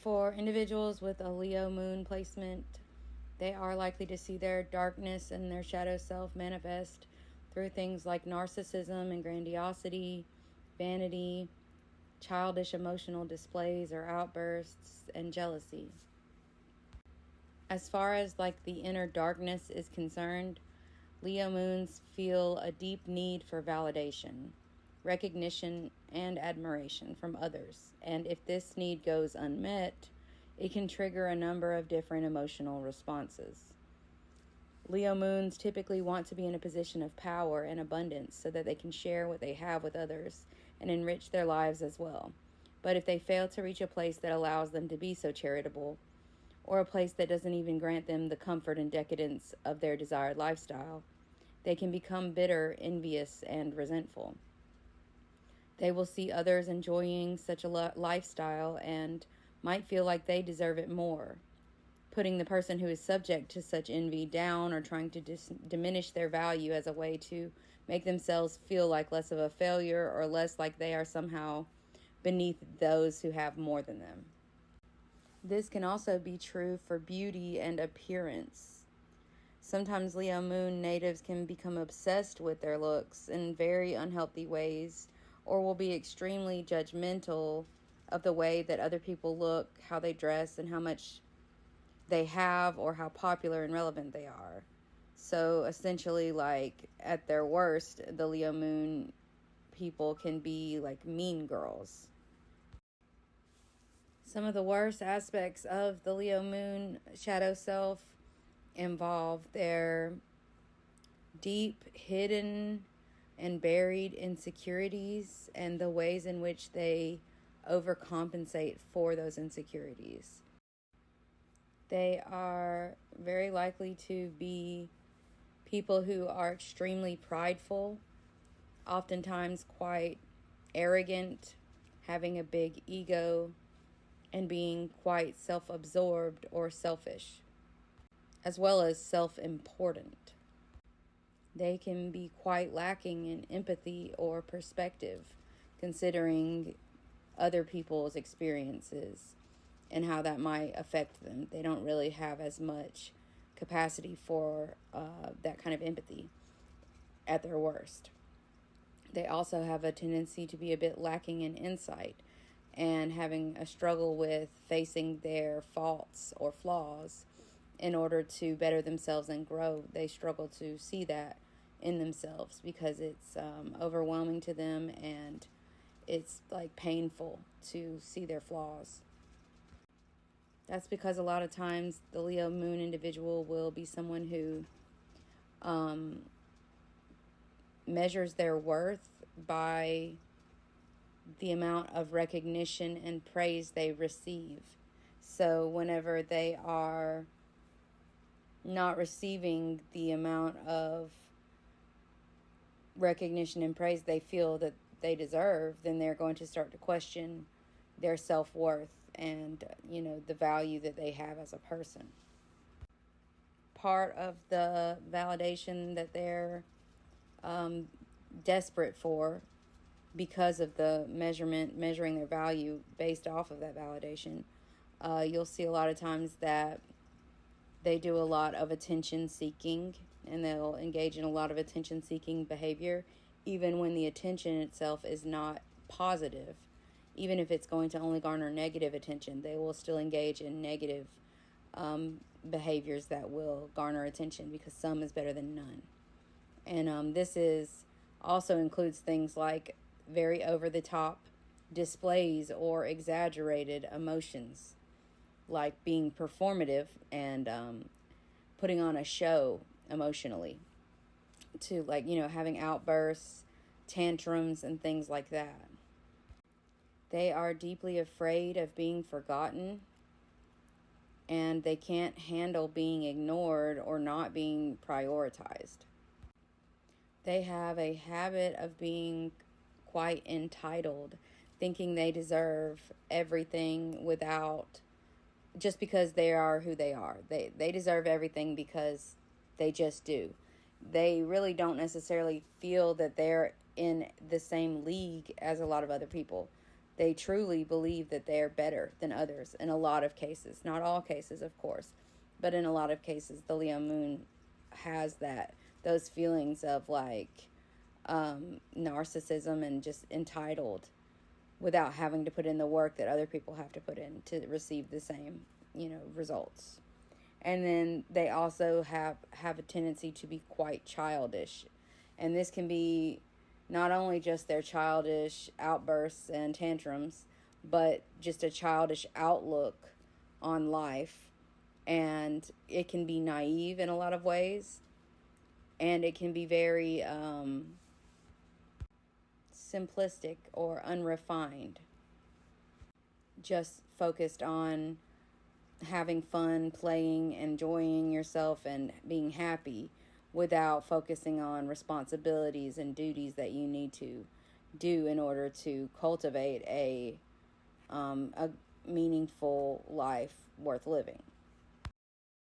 For individuals with a Leo moon placement, they are likely to see their darkness and their shadow self manifest through things like narcissism and grandiosity, vanity, childish emotional displays or outbursts, and jealousy. As far as like the inner darkness is concerned, Leo moons feel a deep need for validation, recognition, and admiration from others. And if this need goes unmet, it can trigger a number of different emotional responses. Leo moons typically want to be in a position of power and abundance so that they can share what they have with others and enrich their lives as well. But if they fail to reach a place that allows them to be so charitable, or a place that doesn't even grant them the comfort and decadence of their desired lifestyle, they can become bitter, envious, and resentful. They will see others enjoying such a lifestyle and might feel like they deserve it more, putting the person who is subject to such envy down or trying to diminish their value as a way to make themselves feel like less of a failure or less like they are somehow beneath those who have more than them. This can also be true for beauty and appearance. Sometimes Leo moon natives can become obsessed with their looks in very unhealthy ways, or will be extremely judgmental of the way that other people look, how they dress, and how much they have or how popular and relevant they are. So essentially, like at their worst, the Leo moon people can be like mean girls. Some of the worst aspects of the Leo moon shadow self involve their deep, hidden, and buried insecurities and the ways in which they overcompensate for those insecurities. They are very likely to be people who are extremely prideful, oftentimes quite arrogant, having a big ego, and being quite self-absorbed or selfish, as well as self-important. They can be quite lacking in empathy or perspective, considering other people's experiences and how that might affect them. They don't really have as much capacity for that kind of empathy at their worst. They also have a tendency to be a bit lacking in insight and having a struggle with facing their faults or flaws in order to better themselves and grow. They struggle to see that in themselves because it's overwhelming to them, and it's like painful to see their flaws. That's because a lot of times the Leo moon individual will be someone who measures their worth by the amount of recognition and praise they receive. So whenever they are not receiving the amount of recognition and praise they feel that they deserve, then they're going to start to question their self-worth and, the value that they have as a person. Part of the validation that they're desperate for, because of the measuring their value based off of that validation, you'll see a lot of times that they do a lot of attention seeking, and they'll engage in a lot of attention seeking behavior, even when the attention itself is not positive. Even if it's going to only garner negative attention, they will still engage in negative behaviors that will garner attention, because some is better than none. And this also includes things like very over-the-top displays or exaggerated emotions, like being performative and putting on a show emotionally, to having outbursts, tantrums, and things like that. They are deeply afraid of being forgotten, and they can't handle being ignored or not being prioritized. They have a habit of being quite entitled, thinking they deserve everything just because they are who they are. They deserve everything because they just do. They really don't necessarily feel that they're in the same league as a lot of other people. they truly believe that they are better than others in a lot of cases. Not all cases, of course, but in a lot of cases, the Leo moon has those feelings of like narcissism and just entitled without having to put in the work that other people have to put in to receive the same, results. And then they also have a tendency to be quite childish. And this can be not only just their childish outbursts and tantrums, but just a childish outlook on life. And it can be naive in a lot of ways. And it can be very simplistic or unrefined. Just focused on having fun, playing, enjoying yourself, and being happy without focusing on responsibilities and duties that you need to do in order to cultivate a meaningful life worth living.